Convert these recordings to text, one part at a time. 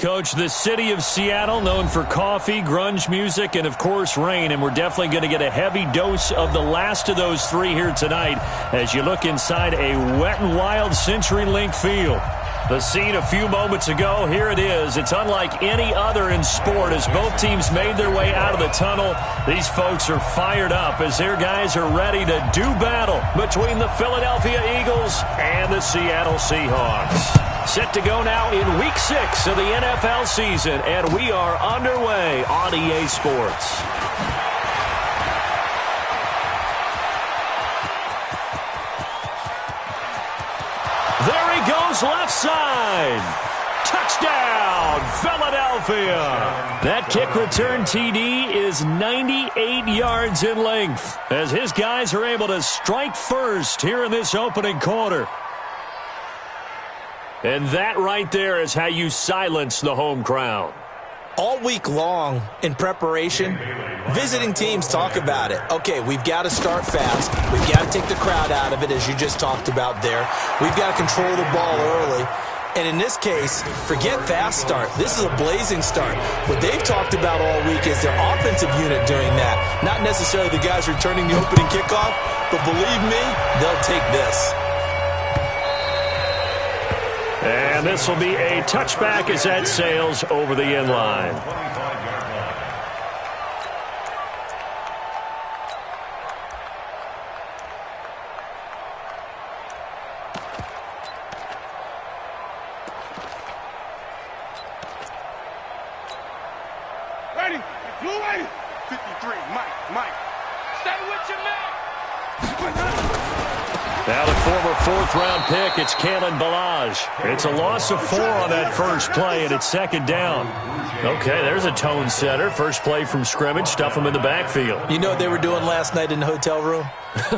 Coach. The city of Seattle, known for coffee, grunge music, and, of course, rain. And we're definitely going to get a heavy dose of the last of those three here tonight as you look inside a wet and wild CenturyLink field. The scene a few moments ago, here it is. It's unlike any other in sport as both teams made their way out of the tunnel. These folks are fired up as their guys are ready to do battle between the Philadelphia Eagles and the Seattle Seahawks. Set to go now in Week 6 of the NFL season, and we are underway on EA Sports. There he goes left side. Touchdown, Philadelphia. That kick return TD is 98 yards in length as his guys are able to strike first here in this opening quarter. And that right there is how you silence the home crowd. All week long in preparation, visiting teams talk about it. Okay, we've got to start fast. We've got to take the crowd out of it, as you just talked about there. We've got to control the ball early. And in this case, forget fast start. This is a blazing start. What they've talked about all week is their offensive unit doing that. Not necessarily the guys returning the opening kickoff, but believe me, they'll take this. And this will be a touchback as that sails over the end line. Ready? Blue ready? 53, Mike. Stay with your man. Now the former fourth-round pick, it's Kalen Ballage. It's a loss of 4 on that first play, and it's second down. Okay, there's a tone setter. First play from scrimmage, stuff him in the backfield. You know what they were doing last night in the hotel room?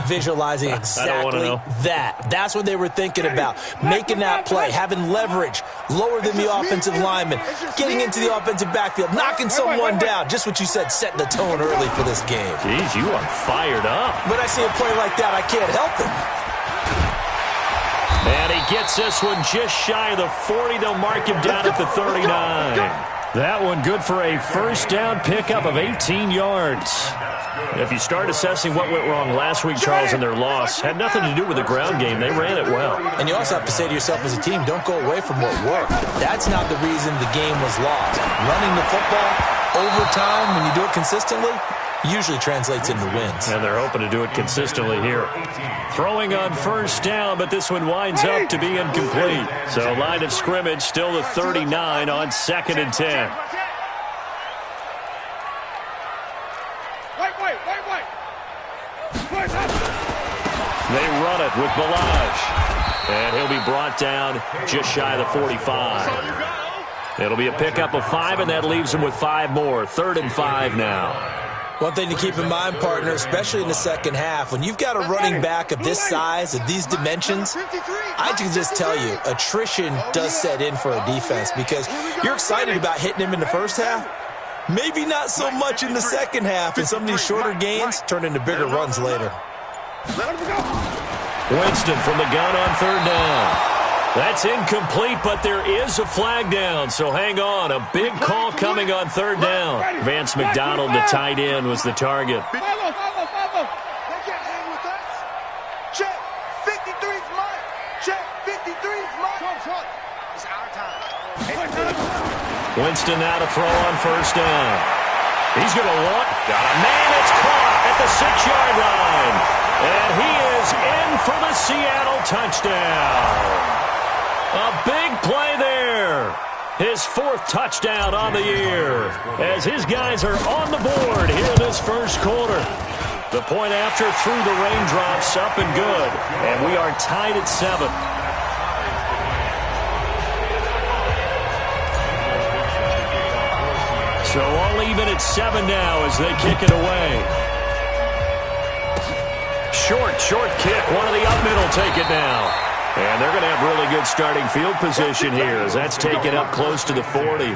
Visualizing exactly that. That's what they were thinking about. Making that play, having leverage, lower than the offensive lineman, getting into the offensive backfield, knocking someone down. Just what you said, setting the tone early for this game. Jeez, you are fired up. When I see a play like that, I can't help it. And he gets this one just shy of the 40. They'll mark him down at the 39. That one good for a first down pickup of 18 yards. If you start assessing what went wrong last week, Charles, in their loss, had nothing to do with the ground game. They ran it well. And you also have to say to yourself as a team, don't go away from what worked. That's not the reason the game was lost. Running the football over time, when you do it consistently, usually translates into wins. And they're hoping to do it consistently here. Throwing on first down, but this one winds up to be incomplete. So line of scrimmage still the 39 on 2nd and 10. Wait. They run it with Ballage. And he'll be brought down just shy of the 45. It'll be a pickup of 5, and that leaves them with 5 more. 3rd and 5 now. One thing to keep in mind, partner, especially in the second half, when you've got a running back of this size, of these dimensions, I can just tell you, attrition does set in for a defense because you're excited about hitting him in the first half. Maybe not so much in the second half, and some of these shorter gains turn into bigger runs later. Winston from the gun on 3rd down. That's incomplete, but there is a flag down, so hang on. A big call coming on 3rd down. Vance McDonald, the tight end, was the target. Follow. They can't hang with us. Check. 53's mine. Check. 53's mine. It's our time. Winston now to throw on first down. He's going to got a man that's caught at the 6-yard line. And he is in for the Seattle touchdown. A big play there. His 4th touchdown on the year as his guys are on the board here in this first quarter. The point after through the raindrops, up and good. And we are tied at 7. So all even at 7 now as they kick it away. Short kick. One of the up middle take it now. And they're going to have really good starting field position here as that's taken up close to the 40.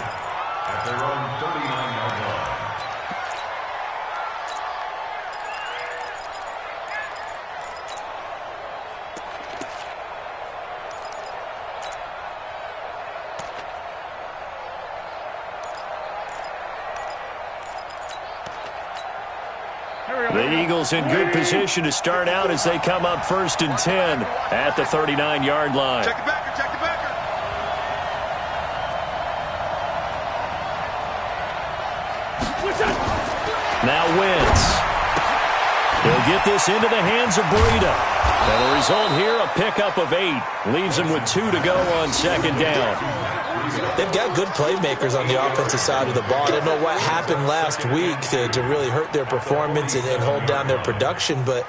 The Eagles in good position to start out as they come up 1st and 10 at the 39-yard line. Check it back, check it back. Now Wentz. He'll get this into the hands of Breida. And the result here, a pickup of 8. Leaves him with 2 to go on 2nd down. They've got good playmakers on the offensive side of the ball. I don't know what happened last week to really hurt their performance and hold down their production, but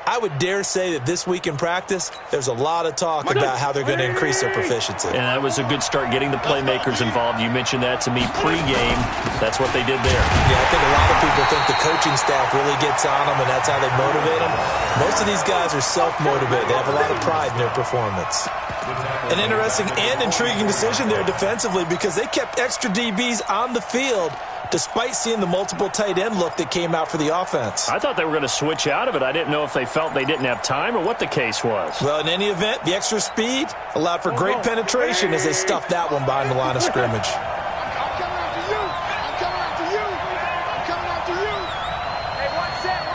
I would dare say that this week in practice, there's a lot of talk about how they're going to increase their proficiency. And that was a good start, getting the playmakers involved. You mentioned that to me pregame. That's what they did there. Yeah, I think a lot of people think the coaching staff really gets on them, and that's how they motivate them. Most of these guys are self-motivated. They have a lot of pride in their performance. An interesting and intriguing decision there defensively, because they kept extra DBs on the field despite seeing the multiple tight end look that came out for the offense. I thought they were going to switch out of it. I didn't know if they felt they didn't have time or what the case was. Well, in any event, the extra speed allowed for great penetration as they stuffed that one behind the line of scrimmage. I'm coming after you. I'm coming after you. I'm coming after you. Hey, one set.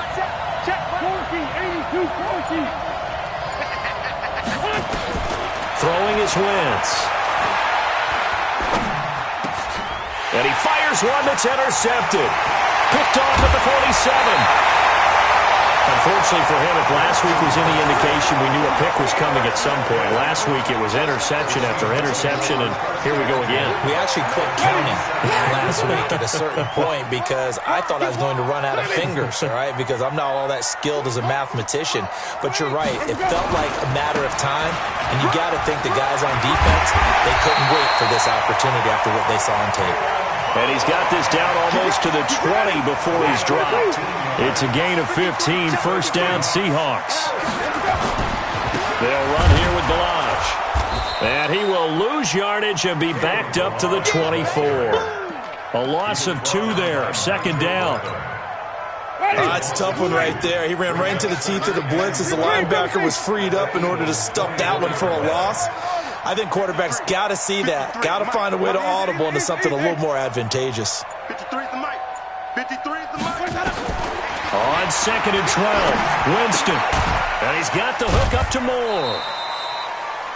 Check. Corky, 82, Corky. Throwing is Wentz. And he fires one that's intercepted. Picked off at the 47. Unfortunately for him, if last week was any indication, we knew a pick was coming at some point. Last week it was interception after interception, and here we go again. We actually quit counting last week at a certain point because I thought I was going to run out of fingers, all right, because I'm not all that skilled as a mathematician. But you're right. It felt like a matter of time, and you got to think the guys on defense, they couldn't wait for this opportunity after what they saw on tape. And he's got this down almost to the 20 before he's dropped. It's a gain of 15, 1st down Seahawks. They'll run here with Balaj. And he will lose yardage and be backed up to the 24. A loss of 2 there, 2nd down. It's a tough one right there. He ran right into the teeth of the blitz as the linebacker was freed up in order to stuff that one for a loss. I think quarterbacks got to see that. Got to find a way to audible into something a little more advantageous. 53 is the mic. 53 is the mic. On 2nd and 12, Winston. And he's got the hook up to Moore.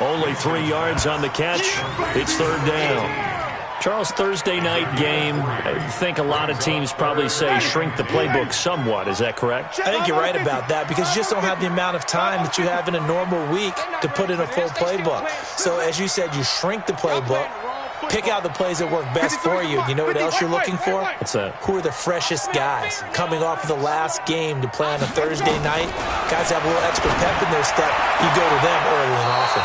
Only 3 yards on the catch. It's 3rd down. Charles, Thursday night game, I think a lot of teams probably say shrink the playbook somewhat. Is that correct? I think you're right about that because you just don't have the amount of time that you have in a normal week to put in a full playbook. So, as you said, you shrink the playbook, pick out the plays that work best for you. You know what else you're looking for? What's that? Who are the freshest guys coming off of the last game to play on a Thursday night? Guys have a little extra pep in their step. You go to them early and often.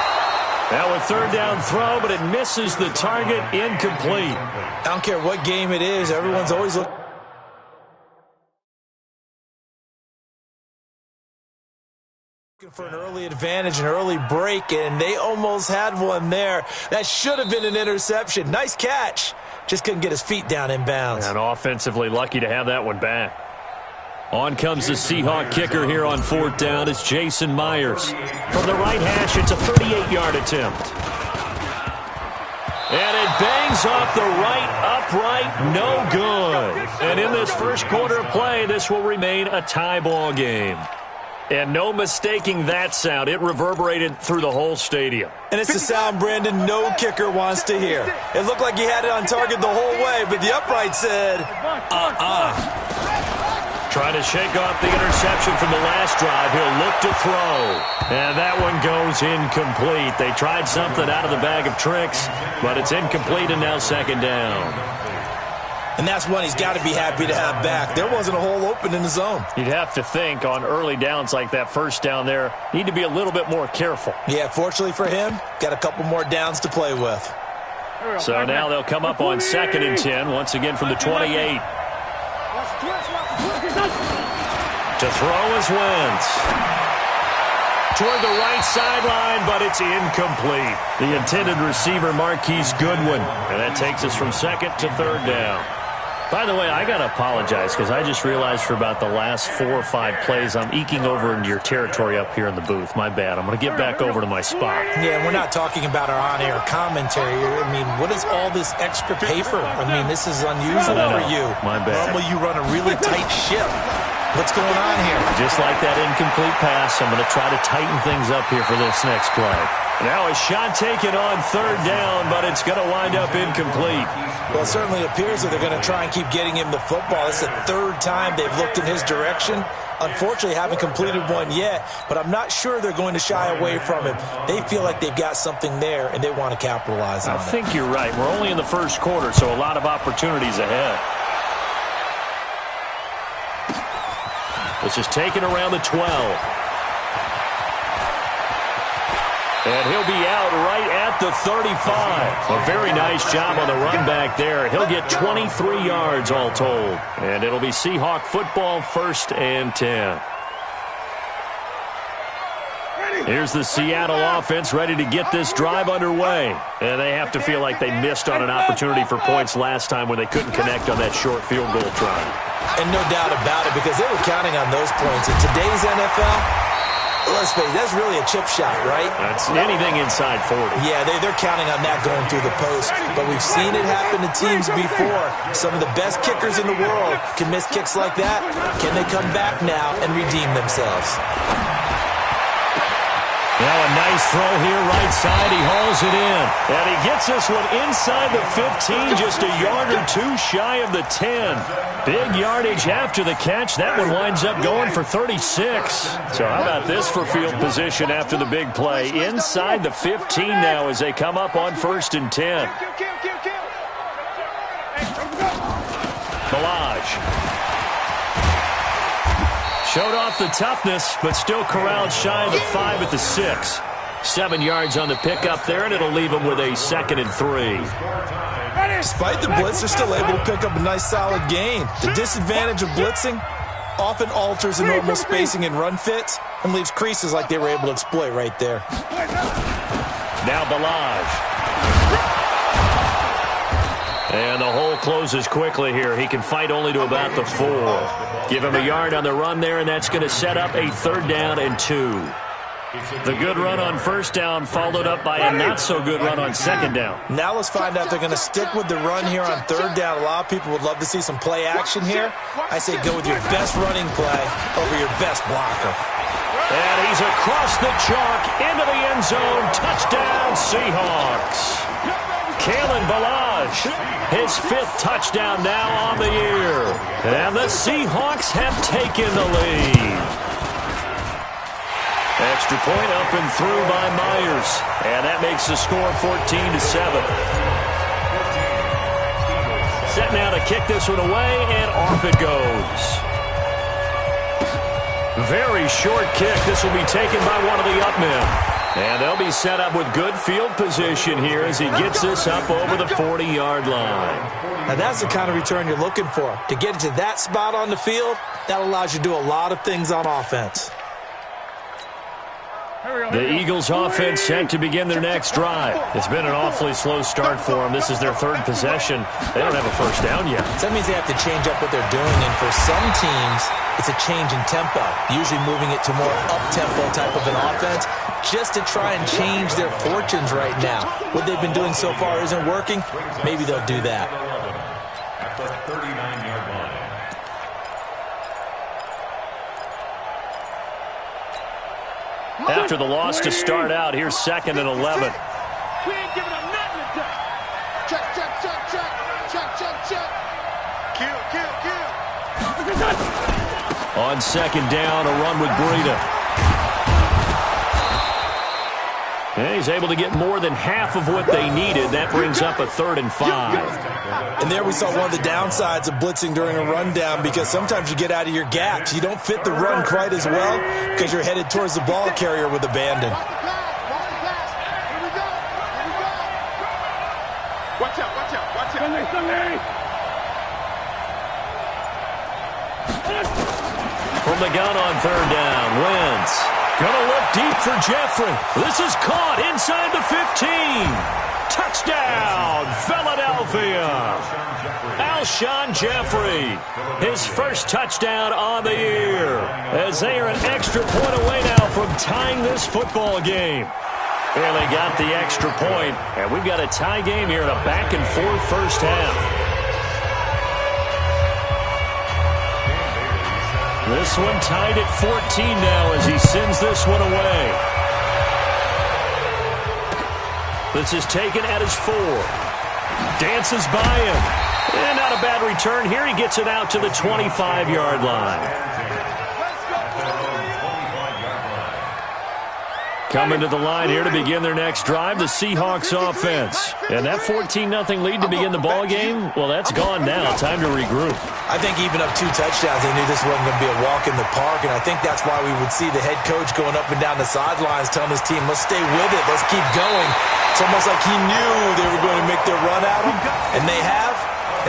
Now a 3rd down throw, but it misses the target, incomplete. I don't care what game it is. Everyone's always looking for an early advantage, an early break, and they almost had one there. That should have been an interception. Nice catch. Just couldn't get his feet down in bounds. And offensively lucky to have that one back. On comes the Seahawk kicker here on 4th down. It's Jason Myers. From the right hash, it's a 38-yard attempt. And it bangs off the right upright, no good. And in this first quarter of play, this will remain a tie ball game. And no mistaking that sound. It reverberated through the whole stadium. And it's the sound, Brandon, no kicker wants to hear. It looked like he had it on target the whole way, but the upright said, Trying to shake off the interception from the last drive. He'll look to throw. And that one goes incomplete. They tried something out of the bag of tricks, but it's incomplete and now 2nd down. And that's one he's got to be happy to have back. There wasn't a hole open in the zone. You'd have to think on early downs like that 1st down there, need to be a little bit more careful. Yeah, fortunately for him, got a couple more downs to play with. So now they'll come up on 2nd and 10, once again from the 28. To throw is Wentz. Toward the right sideline, but it's incomplete. The intended receiver, Marquise Goodwin. And that takes us from 2nd to 3rd down. By the way, I got to apologize because I just realized for about the last 4 or 5 plays, I'm eking over into your territory up here in the booth. My bad. I'm going to get back over to my spot. Yeah, we're not talking about our on-air commentary. I mean, what is all this extra paper? I mean, this is unusual for you. My bad. Normally you run a really tight ship. What's going on here? Just like that incomplete pass, I'm going to try to tighten things up here for this next play. Now a shot taken on third down, but it's going to wind up incomplete. Well, it certainly appears that they're going to try and keep getting him the football. This is the third time they've looked in his direction. Unfortunately, haven't completed one yet, but I'm not sure they're going to shy away from him. They feel like they've got something there, and they want to capitalize on it. I think you're right. We're only in the first quarter, so a lot of opportunities ahead. This is taken around the 12. And he'll be out right at the 35. A very nice job on the run back there. He'll get 23 yards all told. And it'll be Seahawk football, 1st and 10. Here's the Seattle offense ready to get this drive underway. And they have to feel like they missed on an opportunity for points last time when they couldn't connect on that short field goal try. And no doubt about it, because they were counting on those points. In today's NFL, let's face it, that's really a chip shot, right? That's anything inside 40. Yeah, they're counting on that going through the post. But we've seen it happen to teams before. Some of the best kickers in the world can miss kicks like that. Can they come back now and redeem themselves? Now a nice throw here, right side. He hauls it in. And he gets this one inside the 15, just a yard or two shy of the 10. Big yardage after the catch. That one winds up going for 36. So how about this for field position after the big play? Inside the 15 now as they come up on 1st and 10. Balaj. Showed off the toughness, but still corralled shy of the 5 at the 6. 7 yards on the pickup there, and it'll leave him with a 2nd and 3. Despite the blitz, they're still able to pick up a nice solid gain. The disadvantage of blitzing often alters the normal spacing and run fits and leaves creases like they were able to exploit right there. Now Balaj. And the hole closes quickly here. He can fight only to about the 4. Give him a yard on the run there, and that's going to set up a 3rd down and 2. The good run on 1st down followed up by a not-so-good run on 2nd down. Now let's find out if they're going to stick with the run here on 3rd down. A lot of people would love to see some play action here. I say go with your best running play over your best blocker. And he's across the chalk into the end zone. Touchdown, Seahawks. Kalen Balaj, his 5th touchdown now on the year. And the Seahawks have taken the lead. Extra point up and through by Myers. And that makes the score 14-7. Set now to kick this one away, and off it goes. Very short kick. This will be taken by one of the up men. And they'll be set up with good field position here as he gets this up over the 40-yard line. Now that's the kind of return you're looking for. To get it to that spot on the field, that allows you to do a lot of things on offense. The Eagles offense set to begin their next drive. It's been an awfully slow start for them. This is their 3rd possession. They don't have a 1st down yet. So that means they have to change up what they're doing, and for some teams, it's a change in tempo, usually moving it to more up-tempo type of an offense, just to try and change their fortunes right now. What they've been doing so far isn't working. Maybe they'll do that. At the 39-yard line. After the loss to start out, here's 2nd and 11. We ain't giving up nothing today. Check, check, check, check. Check, check, check. Kill, kill, kill. On 2nd down, a run with Breida. And he's able to get more than half of what they needed. That brings up a 3rd and 5. And there we saw one of the downsides of blitzing during a rundown, because sometimes you get out of your gaps. You don't fit the run quite as well because you're headed towards the ball carrier with abandon. Watch out, watch out, watch out. From the gun on 3rd down, Wentz. Gonna look deep for Jeffrey. This is caught inside the 15. Touchdown, Philadelphia. Alshon Jeffrey, his 1st touchdown on the year, as they are an extra point away now from tying this football game. And they got the extra point, and we've got a tie game here in a back-and-forth 1st half. This one tied at 14 now as he sends this one away. This is taken at his 4. Dances by him. And not a bad return here. He gets it out to the 25-yard line. Coming to the line here to begin their next drive, the Seahawks offense. And that 14-0 lead to begin the ball game, well, that's gone now. Time to regroup. I think even up 2 touchdowns, they knew this wasn't going to be a walk in the park, and I think that's why we would see the head coach going up and down the sidelines telling his team, let's stay with it, let's keep going. It's almost like he knew they were going to make their run at him, and they have.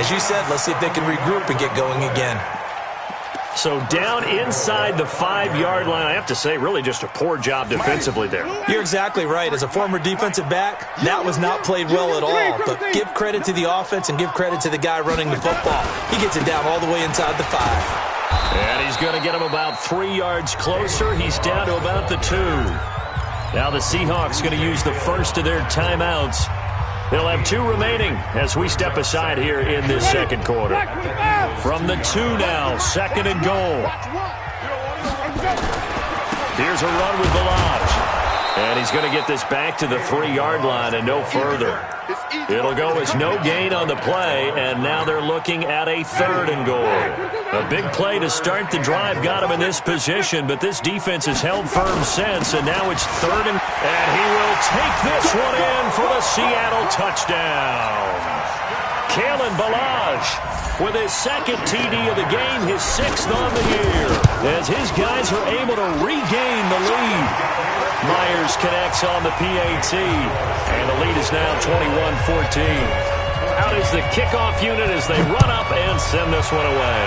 As you said, let's see if they can regroup and get going again. So down inside the 5-yard line, I have to say, really just a poor job defensively there. You're exactly right. As a former defensive back, that was not played well at all. But give credit to the offense and give credit to the guy running the football. He gets it down all the way inside the 5. And he's going to get him about 3 yards closer. He's down to about the 2. Now the Seahawks going to use the first of their timeouts. They'll have 2 remaining as we step aside here in this second quarter. From the 2 now, 2nd and goal. Here's a run with Balaj. And he's going to get this back to the 3-yard line and no further. It'll go as no gain on the play, and now they're looking at a 3rd and goal. A big play to start the drive got him in this position, but this defense has held firm since, and now it's 3rd and he will take this one in for the Seattle touchdown. Kalen Balaj with his 2nd TD of the game, his 6th on the year, as his guys are able to regain the lead. Myers connects on the PAT, and the lead is now 21-14. Out is the kickoff unit as they run up and send this one away.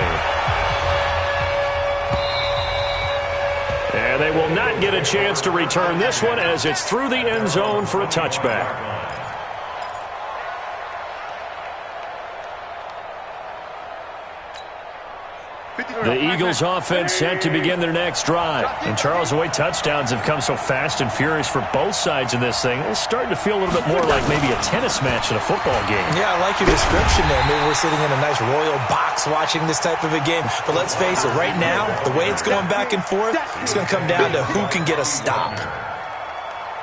And they will not get a chance to return this one as it's through the end zone for a touchback. The Eagles offense set to begin their next drive. And Charles, the way touchdowns have come so fast and furious for both sides in this thing, it's starting to feel a little bit more like maybe a tennis match in a football game. Yeah, I like your description there. Maybe we're sitting in a nice royal box watching this type of a game. But let's face it, right now, the way it's going back and forth, it's going to come down to who can get a stop.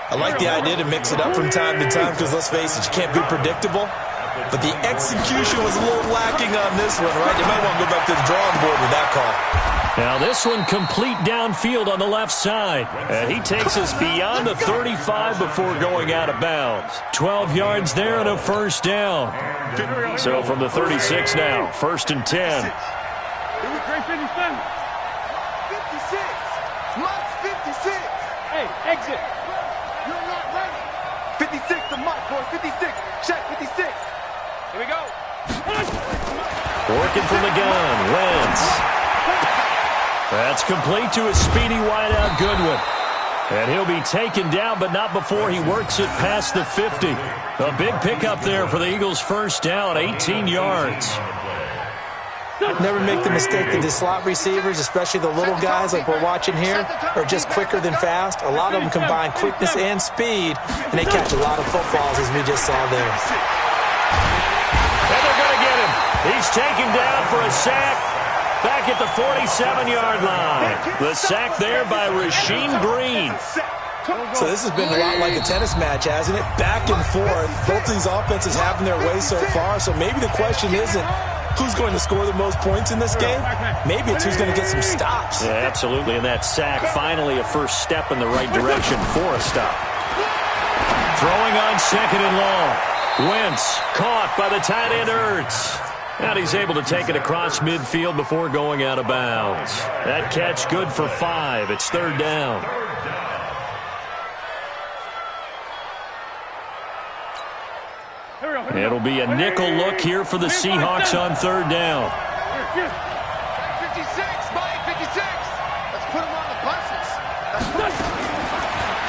I like the idea to mix it up from time to time because, let's face it, you can't be predictable. But the execution was a little lacking on this one, right? You might want to go back to the drawing board with that call. Now this one complete downfield on the left side. And he takes us beyond the 35 before going out of bounds. 12 yards there and a 1st down. So from the 36 now, 1st and 10. 56. Mike's 56. Hey, exit. You're not ready. 56 to Mike, boys. 56. Check 56. Here we go. Working from the gun, Wentz. That's complete to a speedy wideout Goodwin. And he'll be taken down, but not before he works it past the 50. A big pickup there for the Eagles' 1st down, 18 yards. Never make the mistake that the slot receivers, especially the little guys like we're watching here, are just quicker than fast. A lot of them combine quickness and speed, and they catch a lot of footballs, as we just saw there. And they're going to get him. He's taken down for a sack back at the 47-yard line. The sack there by Rasheem Green. So this has been a lot like a tennis match, hasn't it? Back and forth. Both these offenses having their way so far. So maybe the question isn't who's going to score the most points in this game. Maybe it's who's going to get some stops. Yeah, absolutely. And that sack, finally a first step in the right direction for a stop. Throwing on 2nd and long. Wentz caught by the tight end Ertz. And he's able to take it across midfield before going out of bounds. That catch good for 5. It's 3rd down. It'll be a nickel look here for the Seahawks on 3rd down. 56, Mike, 56. Let's put him on the buses.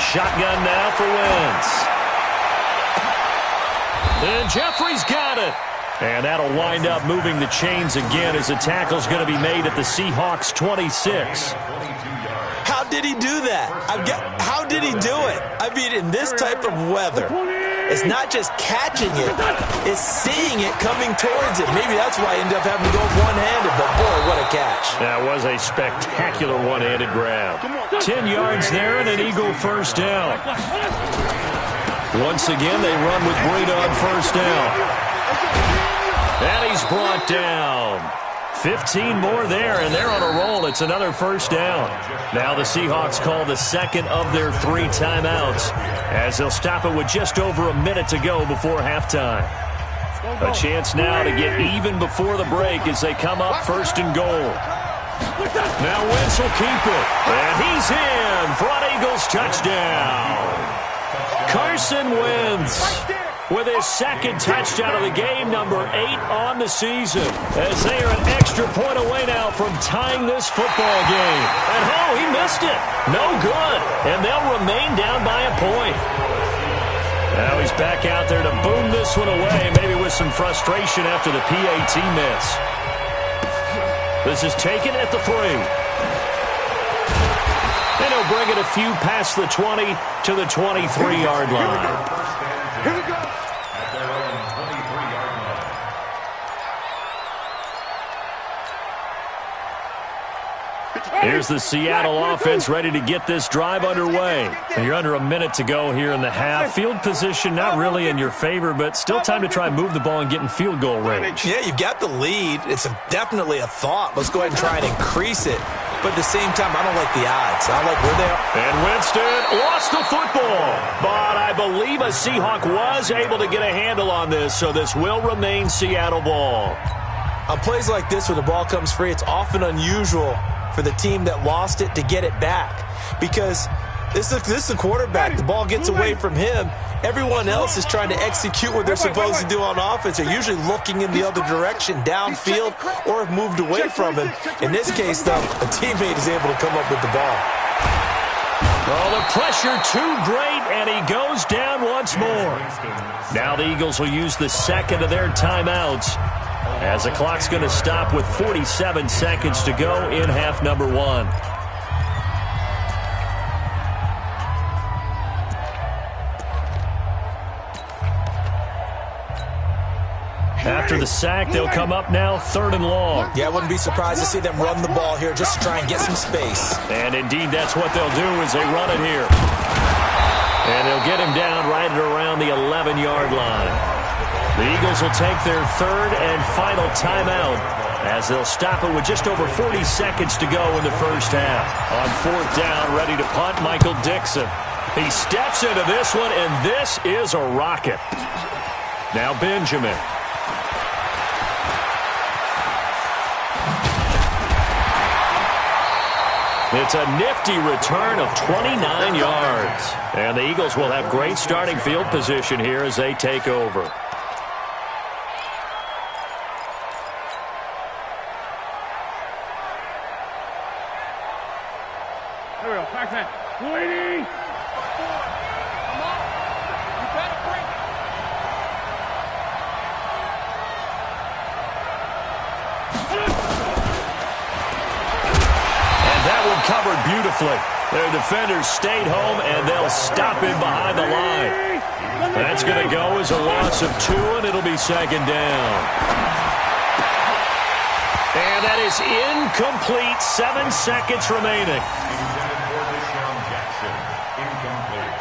Shotgun now for Wentz. And Jeffrey's got it. And that'll wind up moving the chains again as the tackle's going to be made at the Seahawks 26. How did he do that? How did he do it? I mean, in this type of weather, It's not just catching it, it's seeing it coming towards it. Maybe that's why he ended up having to go one-handed, but boy, what a catch. That was a spectacular one-handed grab. 10 yards there and an Eagle first down. Once again, they run with Breida on first down. And he's brought down. 15 more there, and they're on a roll. It's another first down. Now the Seahawks call the second of their 3 timeouts as they'll stop it with just over a minute to go before halftime. A chance now to get even before the break as they come up first and goal. Now Wentz will keep it, and he's in for an Eagles touchdown. Carson Wentz with his second touchdown of the game, number 8 on the season, as they are an extra point away now from tying this football game. And oh, he missed it. No good. And they'll remain down by a point. Now he's back out there to boom this one away, maybe with some frustration after the PAT miss. This is taken at the 3. And he'll bring it a few past the 20 to the 23-yard line. Here we go. At their own 23-yard line. Here's the Seattle offense ready to get this drive underway. And you're under a minute to go here in the half. Field position not really in your favor, but still time to try and move the ball and get in field goal range. Yeah, you've got the lead. It's definitely a thought. Let's go ahead and try and increase it. But at the same time, I don't like the odds. I like where they are. And Winston lost the football. But I believe a Seahawk was able to get a handle on this, so this will remain Seattle ball. On plays like this where the ball comes free, it's often unusual for the team that lost it to get it back. Because this is the quarterback. The ball gets away from him. Everyone else is trying to execute what they're supposed to do on offense. They're usually looking in the other direction, downfield, or have moved away from him. In this case, though, a teammate is able to come up with the ball. Oh, the pressure too great, and he goes down once more. Now the Eagles will use the second of their timeouts as the clock's going to stop with 47 seconds to go in half number 1. After the sack, they'll come up now 3rd and long. Yeah, I wouldn't be surprised to see them run the ball here just to try and get some space. And indeed, that's what they'll do as they run it here. And they'll get him down right at around the 11-yard line. The Eagles will take their 3rd and final timeout as they'll stop it with just over 40 seconds to go in the first half. On 4th down, ready to punt, Michael Dixon. He steps into this one, and this is a rocket. Now Benjamin. It's a nifty return of 29 yards. And the Eagles will have great starting field position here as they take over. Here we go. Back man. 180. Come on. You better bring it. That one covered beautifully. Their defenders stayed home, and they'll stop him behind the line. That's going to go as a loss of 2, and it'll be 2nd down. And that is incomplete. 7 seconds remaining. Incomplete.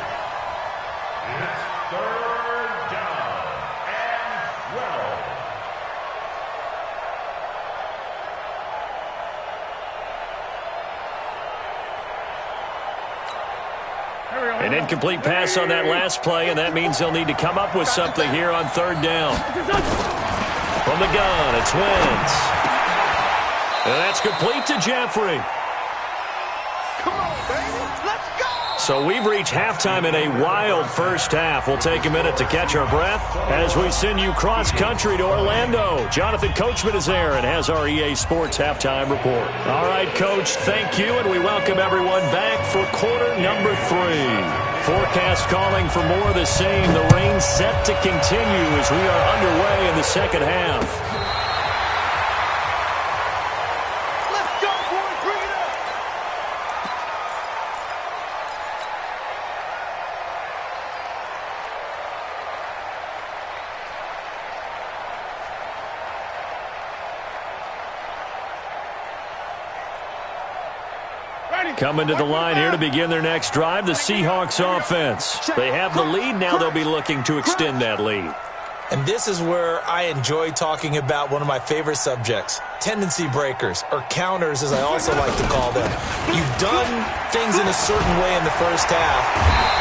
It's 3rd down and 12. An incomplete pass on that last play, and that means they'll need to come up with something here on 3rd down. From the gun, it's Wentz. And that's complete to Jeffrey. Come on, baby. Let's go. So we've reached halftime in a wild first half. We'll take a minute to catch our breath as we send you cross-country to Orlando. Jonathan Coachman is there and has our EA Sports halftime report. All right, Coach, thank you, and we welcome everyone back for quarter number 3. Forecast calling for more of the same. The rain set to continue as we are underway in the second half. Let's go, boys. Bring it up. Coming to the line here to begin their next drive, the Seahawks offense. They have the lead. Now they'll be looking to extend that lead. And this is where I enjoy talking about one of my favorite subjects, tendency breakers, or counters as I also like to call them. You've done things in a certain way in the first half,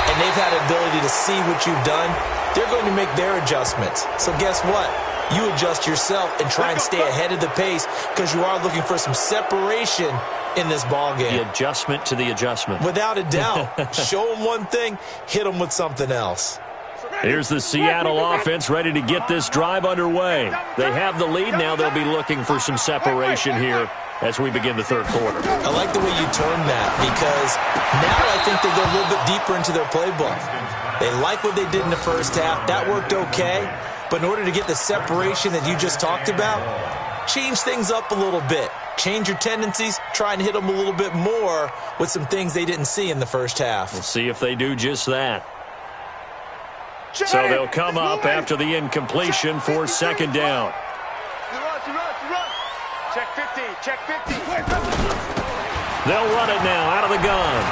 and they've had the ability to see what you've done. They're going to make their adjustments. So guess what? You adjust yourself and try and stay ahead of the pace because you are looking for some separation in this ball game. The adjustment to the adjustment. Without a doubt. Show them one thing, hit them with something else. Here's the Seattle offense ready to get this drive underway. They have the lead. Now they'll be looking for some separation here as we begin the third quarter. I like the way you turned that because now I think they go a little bit deeper into their playbook. They like what they did in the first half. That worked okay. But in order to get the separation that you just talked about, change things up a little bit. Change your tendencies. Try and hit them a little bit more with some things they didn't see in the first half. We'll see if they do just that. So they'll come up after the incompletion for second down. Check 50, check 50. They'll run it now out of the gun.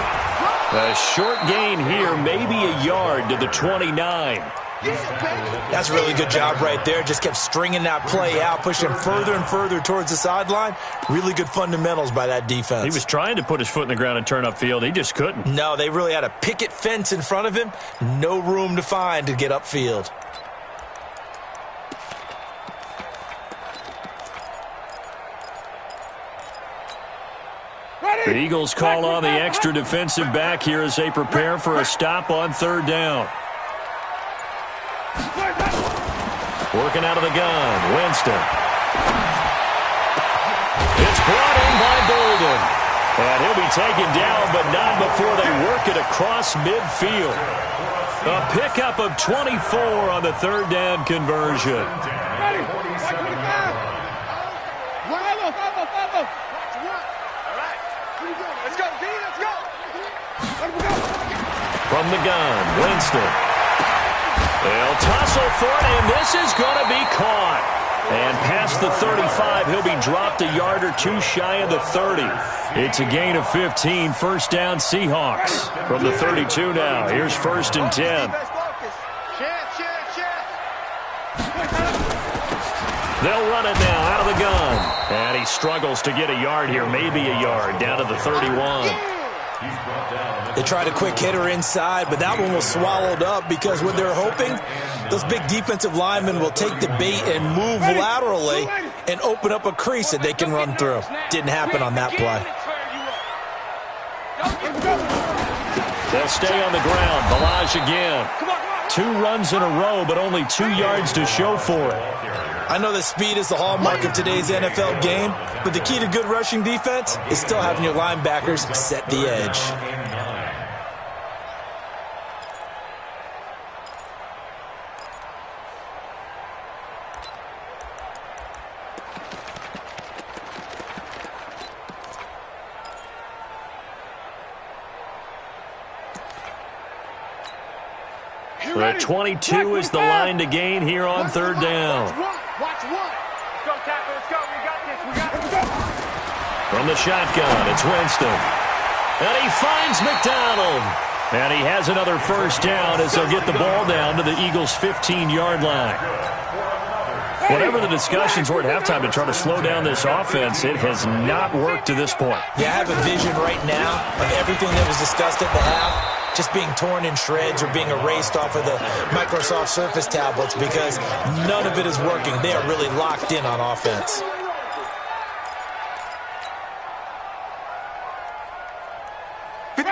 A short gain here, maybe a yard to the 29. That's a really good job right there. Just kept stringing that play out, pushing further and further towards the sideline. Really good fundamentals by that defense. He was trying to put his foot in the ground and turn upfield. He just couldn't. No, they really had a picket fence in front of him. No room to find to get upfield. The Eagles call on the extra defensive back here as they prepare for a stop on third down. Working out of the gun, Winston. It's brought in by Bolden. And he'll be taken down, but not before they work it across midfield. A pickup of 24 on the third down conversion. From the gun, Winston. They'll tussle for it, and this is going to be caught. And past the 35, he'll be dropped a yard or two shy of the 30. It's a gain of 15, first down Seahawks. From the 32 now, here's 1st and 10. They'll run it now out of the gun. And he struggles to get a yard here, maybe a yard, down to the 31. They tried a quick hitter inside, but that one was swallowed up because what they're hoping, those big defensive linemen will take the bait and move laterally and open up a crease that they can run through. Didn't happen on that play. They'll stay on the ground. Balaj again. 2 runs in a row, but only 2 yards to show for it. I know that speed is the hallmark of today's NFL game, but the key to good rushing defense is still having your linebackers set the edge. The 22 is the line to gain here on third down. Watch one. Let's go, tackle. Let's go. We got this. We got this. From the shotgun, it's Winston. And he finds McDonald. And he has another first down as they'll get the ball down to the Eagles' 15-yard line. Whatever the discussions were at halftime to try to slow down this offense, it has not worked to this point. Yeah, I have a vision right now of everything that was discussed at the half just being torn in shreds or being erased off of the Microsoft Surface tablets because none of it is working. They are really locked in on offense.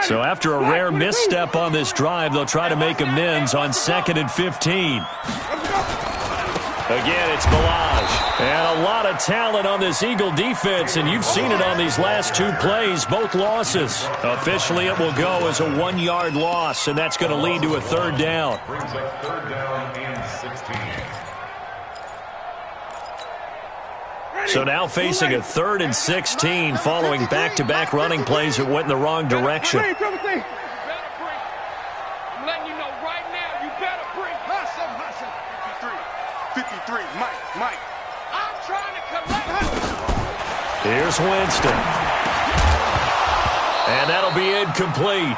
So after a rare misstep on this drive, they'll try to make amends on 2nd and 15. Again, it's Balaj. And a lot of talent on this Eagle defense, and you've seen it on these last 2 plays, both losses. Officially, it will go as a 1-yard loss, and that's going to lead to a third down. Brings up third down and 16. So now facing a 3rd and 16 following back-to-back running plays that went in the wrong direction. I'm letting you know right now, you better bring hustle. 53, Mike. I'm trying to collect. Here's Winston. And that'll be incomplete.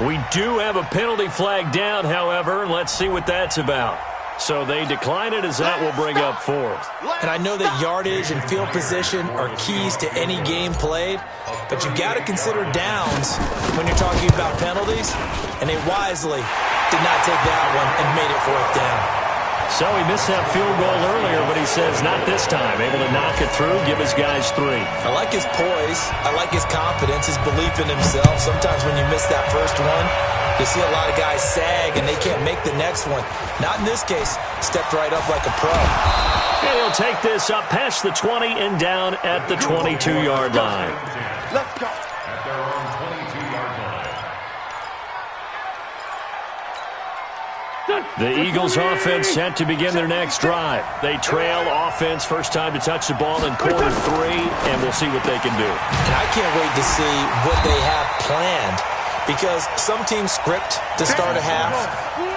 We do have a penalty flag down, however. Let's see what that's about. So they decline it, as that will bring up fourth. And I know that yardage and field position are keys to any game played, but you've got to consider downs when you're talking about penalties, and they wisely did not take that one and made it fourth down. So he missed that field goal earlier, but he says not this time. Able to knock it through, give his guys 3. I like his poise. I like his confidence, his belief in himself. Sometimes when you miss that first one, you see a lot of guys sag and they can't make the next one. Not in this case. Stepped right up like a pro. And he'll take this up past the 20 and down at the 22-yard line. Let's go. At their own 22-yard line. The Eagles offense set to begin their next drive. They trail offense, first time to touch the ball in quarter 3, and we'll see what they can do. And I can't wait to see what they have planned, because some teams script to start a half.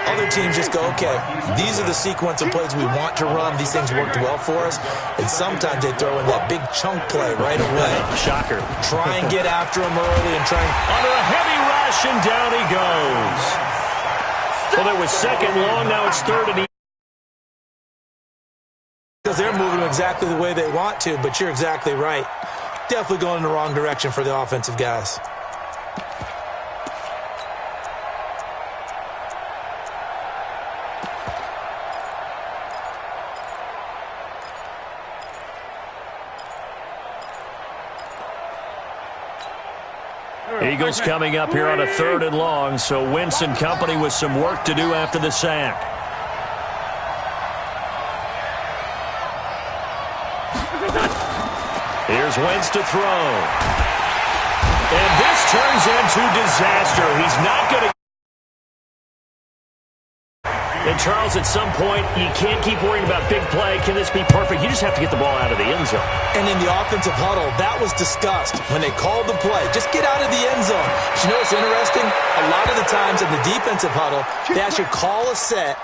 Other teams just go, okay, these are the sequence of plays we want to run. These things worked well for us. And sometimes they throw in that big chunk play right away. Shocker. Try and get after him early and try and... Under a heavy rush, and down he goes. Well, it was second long, now it's third and because they're moving exactly the way they want to, but you're exactly right. Definitely going in the wrong direction for the offensive guys. Eagles coming up here on a third and long, so Wentz and company with some work to do after the sack. Here's Wentz to throw. And this turns into disaster. He's not going to... And, Charles, at some point, you can't keep worrying about big play. Can this be perfect? You just have to get the ball out of the end zone. And in the offensive huddle, that was discussed when they called the play. Just get out of the end zone. But you know what's interesting? A lot of the times in the defensive huddle, they actually call a set.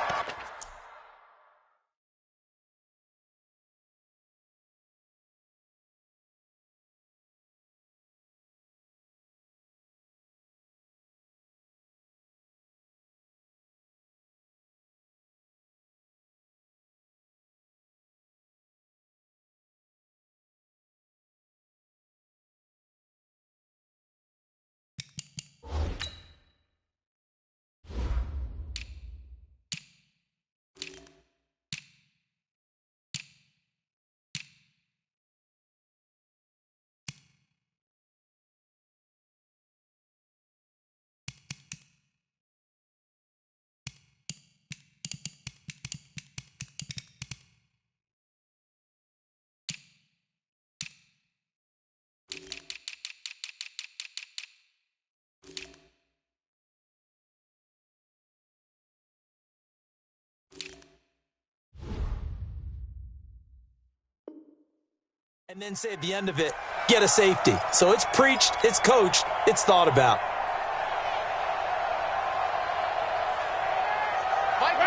And then say at the end of it, get a safety. So it's preached, it's coached, it's thought about.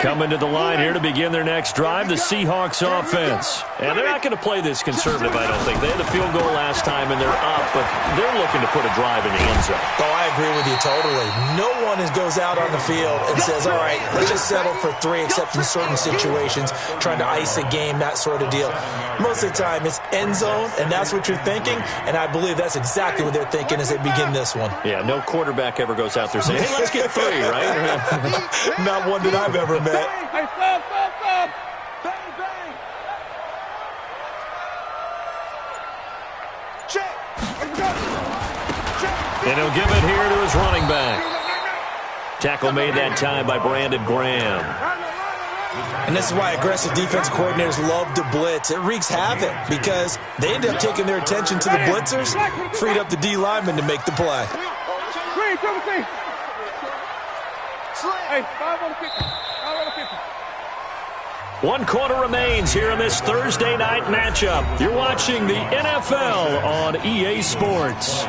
Coming to the line here to begin their next drive, the Seahawks offense. And they're not going to play this conservative, I don't think. They had a field goal last time, and they're up, but they're looking to put a drive in the end zone. Oh, I agree with you totally. No one goes out on the field and says, all right, let's just settle for 3, except in certain situations, trying to ice a game, that sort of deal. Most of the time, it's end zone, and that's what you're thinking, and I believe that's exactly what they're thinking as they begin this one. Yeah, no quarterback ever goes out there saying, hey, let's get 3, right? Not one that I've ever met. Hey, stop. Bang, bang. Check. Let's go. Check. And he'll give it here to his running back. Tackle made that time by Brandon Graham. And this is why aggressive defense coordinators love to blitz. It wreaks havoc because they end up taking their attention to the blitzers, freed up the D lineman to make the play. Hey, 5 on the 50. 5 on the 50. 1 quarter remains here in this Thursday night matchup. You're watching the NFL on EA Sports.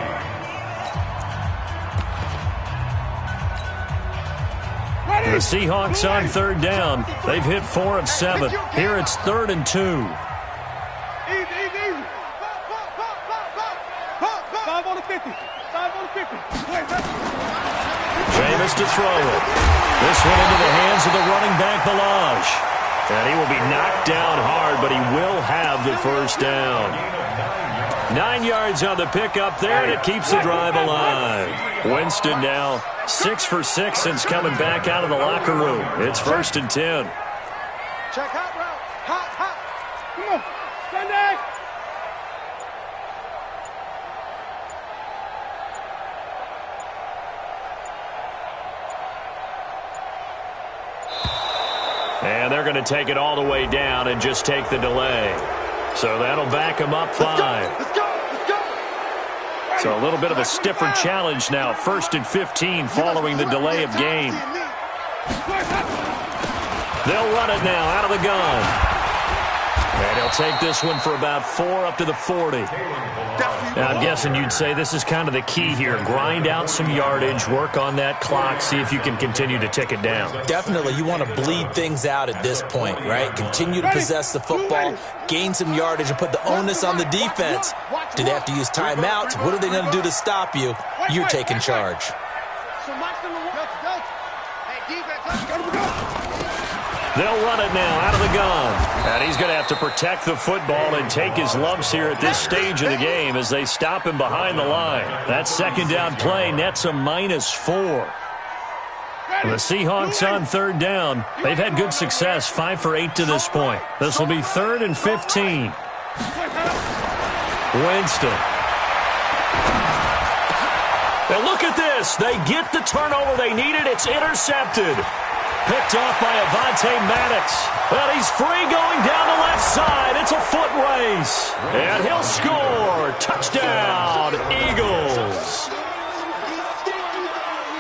The Seahawks on third down. They've hit 4 of 7. Here it's 3rd and 2. Easy. 5 on the 50. 5 on the Jameis to throw it. This one into the hands of the running back, Balaj. And he will be knocked down hard, but he will have the first down. 9 yards on the pickup there, and it keeps the drive alive. Winston now 6 for 6 since coming back out of the locker room. It's 1st and 10. Check hot route. Hot, hot. Come on. Sunday. And they're going to take it all the way down and just take the delay. So that'll back them up 5. Let's go. Let's go. So a little bit of a stiffer challenge now. 1st and 15 following the delay of game. They'll run it now out of the gun. And he'll take this one for about 4 up to the 40. Now, I'm guessing you'd say this is kind of the key here. Grind out some yardage, work on that clock, see if you can continue to tick it down. Definitely, you want to bleed things out at this point, right? Continue to possess the football, gain some yardage, and put the onus on the defense. Do they have to use timeouts? What are they going to do to stop you? You're taking charge. They'll run it now out of the gun. And he's going to have to protect the football and take his lumps here at this stage of the game as they stop him behind the line. That 2nd down play nets a -4. The Seahawks on 3rd down. They've had good success, 5 for 8 to this point. This will be 3rd and 15. Winston. And look at this. They get the turnover they needed. It's intercepted. Picked off by Avonte Maddox. Well, he's free going down the left side. It's a foot race. And he'll score. Touchdown, Eagles.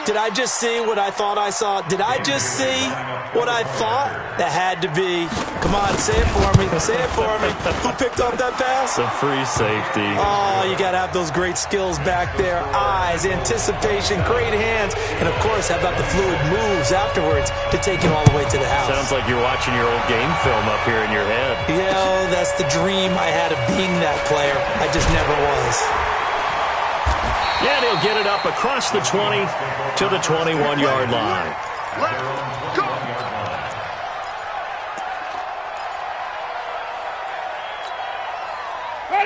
Did I just see what I thought I saw? Did I just see what I thought? That had to be. Come on, say it for me. Say it for me. Who picked up that pass? The free safety. Oh, you got to have those great skills back there. Eyes, anticipation, great hands. And, of course, how about the fluid moves afterwards to take it all the way to the house? Sounds like you're watching your old game film up here in your head. Yeah, that's the dream I had of being that player. I just never was. Yeah, and he'll get it up across the 20 to the 21-yard line. Let's go.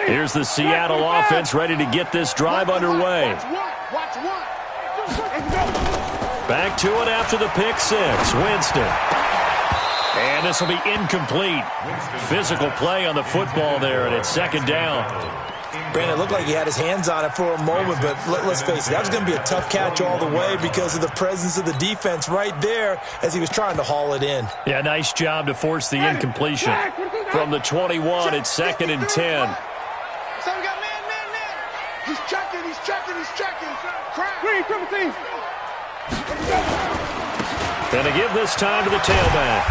Here's the Seattle offense ready to get this drive underway. Watch one. Back to it after the pick 6. Winston. And this will be incomplete. Physical play on the football there, and it's 2nd down. Brandon, it looked like he had his hands on it for a moment, but let's face it, that was going to be a tough catch all the way because of the presence of the defense right there as he was trying to haul it in. Yeah, nice job to force the incompletion. From the 21, it's 2nd and 10. So we got man. He's checking. Crap. And to give this time to the tailback.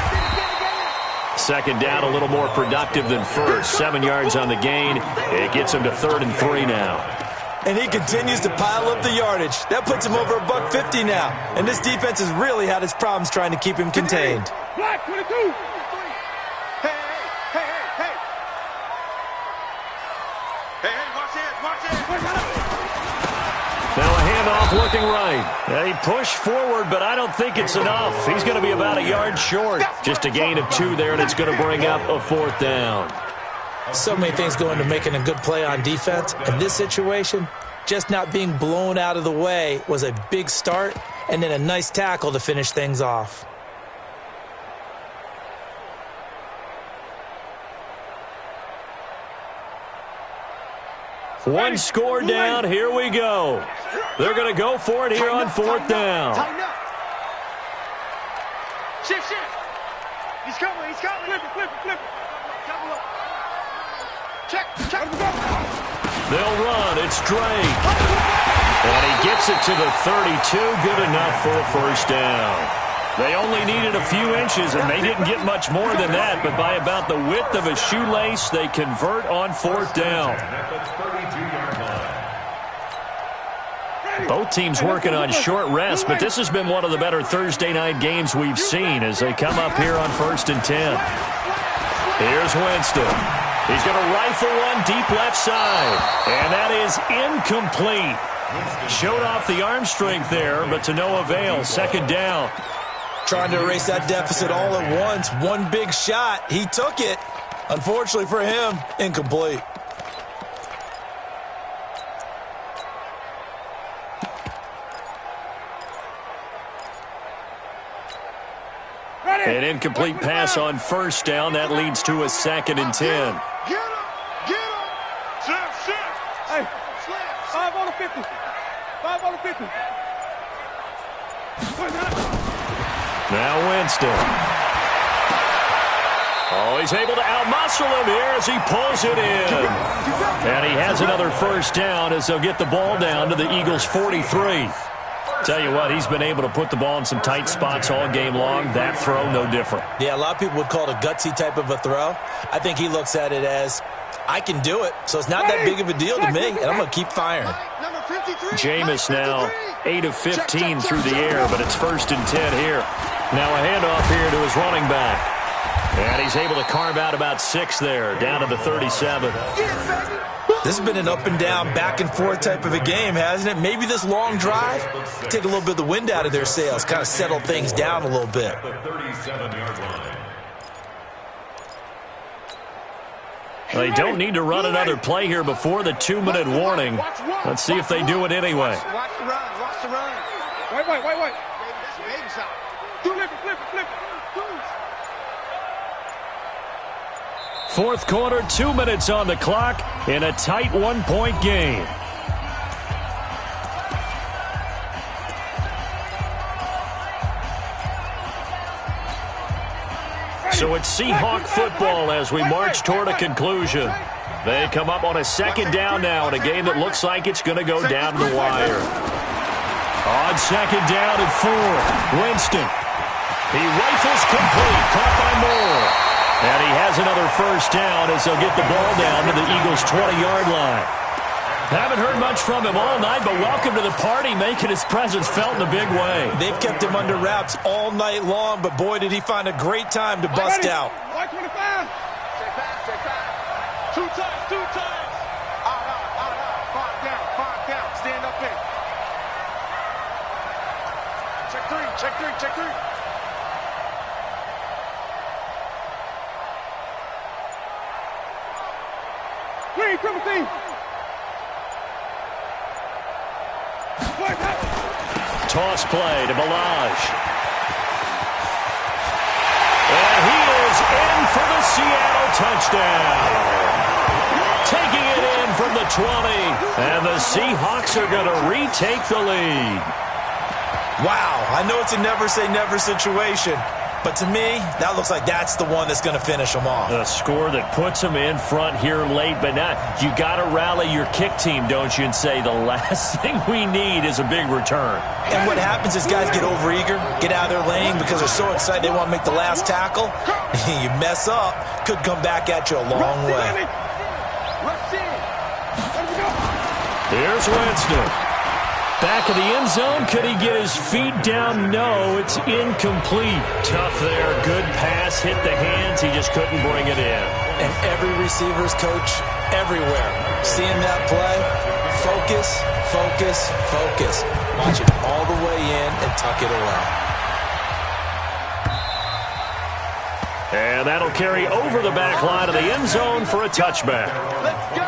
2nd down, a little more productive than 1st. 7 yards on the gain. It gets him to 3rd and 3 now. And he continues to pile up the yardage. That puts him over $150 now. And this defense has really had its problems trying to keep him contained. Black 22. Hey, watch it. Now a handoff looking right. They push forward, but I don't think it's enough. He's going to be about a yard short. Just a gain of 2 there, and it's going to bring up a 4th down. So many things go into making a good play on defense. In this situation, just not being blown out of the way was a big start, and then a nice tackle to finish things off. One score down. Here we go. They're going to go for it here on 4th down. Tighten up. Shift. He's coming. Flip it. Check. They'll run. It's Drake. And he gets it to the 32. Good enough for a 1st down. They only needed a few inches, and they didn't get much more than that. But by about the width of a shoelace, they convert on 4th down. Both teams working on short rest, but this has been one of the better Thursday night games we've seen as they come up here on 1st and 10. Here's Winston. He's going to rifle one deep left side, and that is incomplete. Showed off the arm strength there, but to no avail. Second down. Trying to erase that deficit all at once. One big shot. He took it. Unfortunately for him, incomplete. An incomplete pass on first down. That leads to a 2nd and 10. Get him! Get him! Shift! Hey, 5 on the 50. 5 on the 50. Now Winston. Oh, he's able to outmuscle him here as he pulls it in. And he has another first down as they'll get the ball down to the Eagles' 43. Tell you what, he's been able to put the ball in some tight spots all game long. That throw, no different. Yeah, a lot of people would call it a gutsy type of a throw. I think he looks at it as, I can do it, so it's not that big of a deal to me, and I'm going to keep firing. Jameis now 8 of 15 through the air, but it's 1st and 10 here. Now a handoff here to his running back. And he's able to carve out about 6 there, down to the 37. This has been an up and down, back and forth type of a game, hasn't it? Maybe this long drive, take a little bit of the wind out of their sails, kind of settle things down a little bit. The 37-yard line. They don't need to run another play here before the 2-minute warning. Let's see if they do it anyway. Watch the run. Watch the run. Wait. Baby shot. Flip it. Fourth quarter, 2 minutes on the clock in a tight 1-point game. So it's Seahawk football as we march toward a conclusion. They come up on a 2nd down now in a game that looks like it's going to go down to the wire. On 2nd down and 4, Winston. He rifles complete, caught by Moore. And he has another first down as they'll get the ball down to the Eagles' 20-yard line. Haven't heard much from him all night, but welcome to the party, making his presence felt in a big way. They've kept him under wraps all night long, but boy, did he find a great time to bust out. 125. Check back. 2 times. Five down. Stand up in. Check three. Green, triple team. Toss play to Balaj. And he is in for the Seattle touchdown. Taking it in from the 20. And the Seahawks are going to retake the lead. Wow, I know it's a never-say-never situation, but to me, that looks like that's the one that's going to finish them off. A score that puts them in front here late, but now you got to rally your kick team, don't you, and say the last thing we need is a big return. And what happens is guys get overeager, get out of their lane because they're so excited they want to make the last tackle. You mess up, could come back at you a long way. Here's Winston. Back of the end zone. Could he get his feet down? No, it's incomplete. Tough there. Good pass. Hit the hands. He just couldn't bring it in. And every receiver's coach everywhere. Seeing that play, focus. Watch it all the way in and tuck it away. And that'll carry over the back line of the end zone for a touchback. Let's go.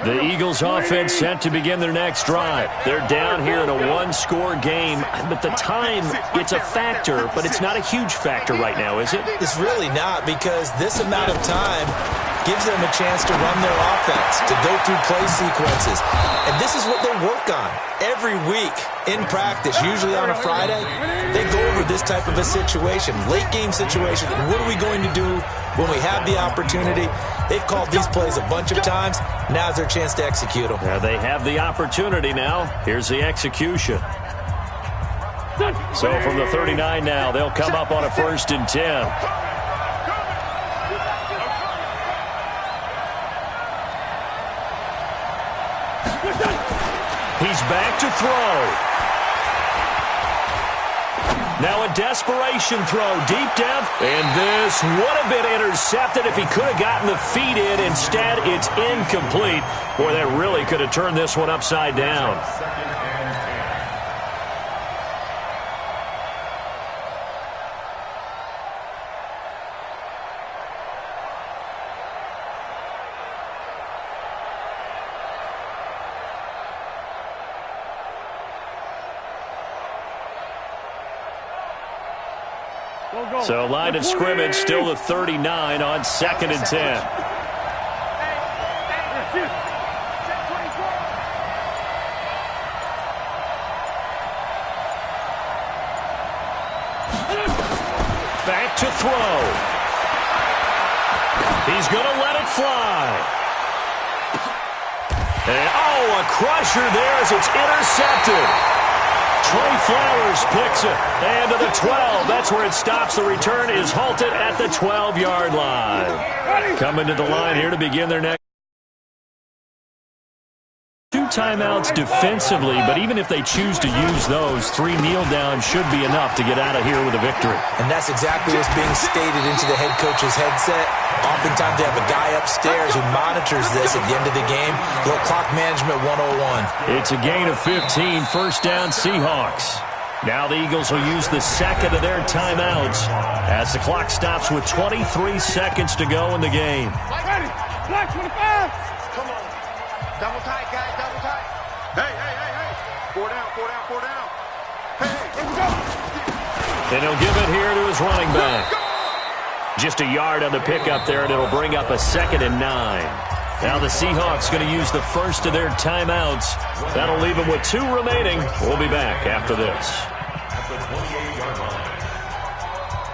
The Eagles offense set to begin their next drive. They're down here in a one-score game, but the time, it's a factor, but it's not a huge factor right now, is it? It's really not, because this amount of time gives them a chance to run their offense, to go through play sequences. And this is what they work on every week in practice, usually on a Friday. They go over this type of a situation, late game situation. What are we going to do when we have the opportunity? They've called these plays a bunch of times. Now's their chance to execute them. Yeah, they have the opportunity now. Here's the execution. So from the 39 now, they'll come up on a 1st and 10. He's back to throw. Now a desperation throw, deep depth, and this would have been intercepted if he could have gotten the feet in. Instead, it's incomplete. Boy, that really could have turned this one upside down. So line of scrimmage still the 39 on 2nd and 10. Back to throw. He's going to let it fly. And, oh, a crusher there as it's intercepted. Trey Flowers picks it, and to the 12. That's where it stops. The return is halted at the 12-yard line. Coming to the line here to begin their next. 2 timeouts defensively, but even if they choose to use those, 3 kneel downs should be enough to get out of here with a victory. And that's exactly what's being stated into the head coach's headset. Oftentimes they have a guy upstairs who monitors this at the end of the game. Little clock management 101. It's a gain of 15, first down Seahawks. Now the Eagles will use the second of their timeouts as the clock stops with 23 seconds to go in the game. Ready. Black 25. Come on. Double tight, guys. Double tight. Hey. 4 down. Hey, here we go. And he'll give it here to his running back. Just a yard on the pickup there, and it'll bring up a 2nd and 9. Now the Seahawks going to use the first of their timeouts. That'll leave them with 2 remaining. We'll be back after this.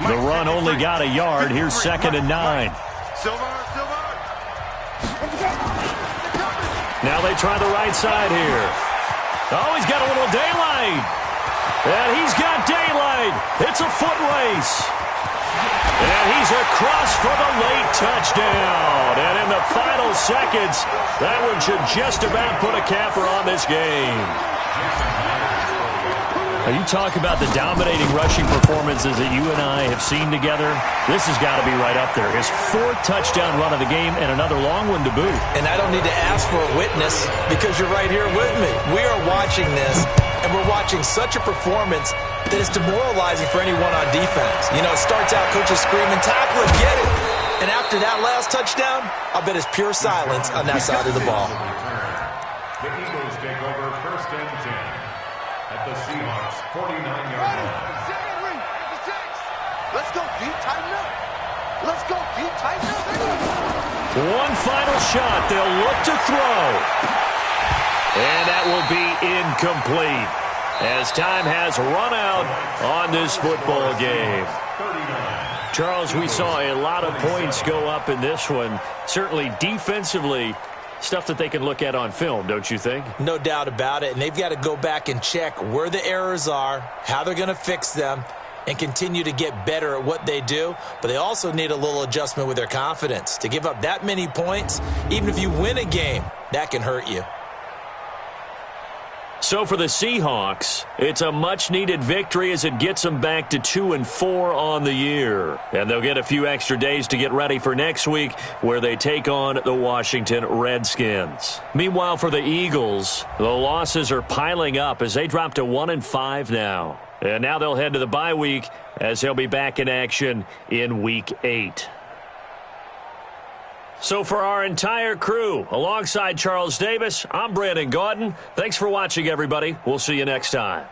The run only got a yard. Here's 2nd and 9. Silver. Now they try the right side here. Oh, he's got a little daylight. And he's got daylight. It's a foot race. And he's across for the late touchdown. And in the final seconds, that one should just about put a capper on this game. Now you talk about the dominating rushing performances that you and I have seen together. This has got to be right up there. His 4th touchdown run of the game and another long one to boot. And I don't need to ask for a witness because you're right here with me. We are watching this, and we're watching such a performance that is demoralizing for anyone on defense. You know, it starts out coaches screaming, tackle it, get it. And after that last touchdown, I bet it's pure silence on that side of the ball. The Eagles take over 1st and 10 at the Seahawks 49-yard line. Let's go deep, tighten up. Let's go deep, tighten up. One final shot. They'll look to throw. And that will be incomplete as time has run out on this football game. Charles, we saw a lot of points go up in this one. Certainly defensively, stuff that they can look at on film, don't you think? No doubt about it. And they've got to go back and check where the errors are, how they're going to fix them, and continue to get better at what they do. But they also need a little adjustment with their confidence. To give up that many points, even if you win a game, that can hurt you. So for the Seahawks, it's a much-needed victory as it gets them back to 2-4 on the year. And they'll get a few extra days to get ready for next week where they take on the Washington Redskins. Meanwhile, for the Eagles, the losses are piling up as they drop to 1-5 now. And now they'll head to the bye week as they'll be back in action in Week 8. So for our entire crew, alongside Charles Davis, I'm Brandon Gaudin. Thanks for watching, everybody. We'll see you next time.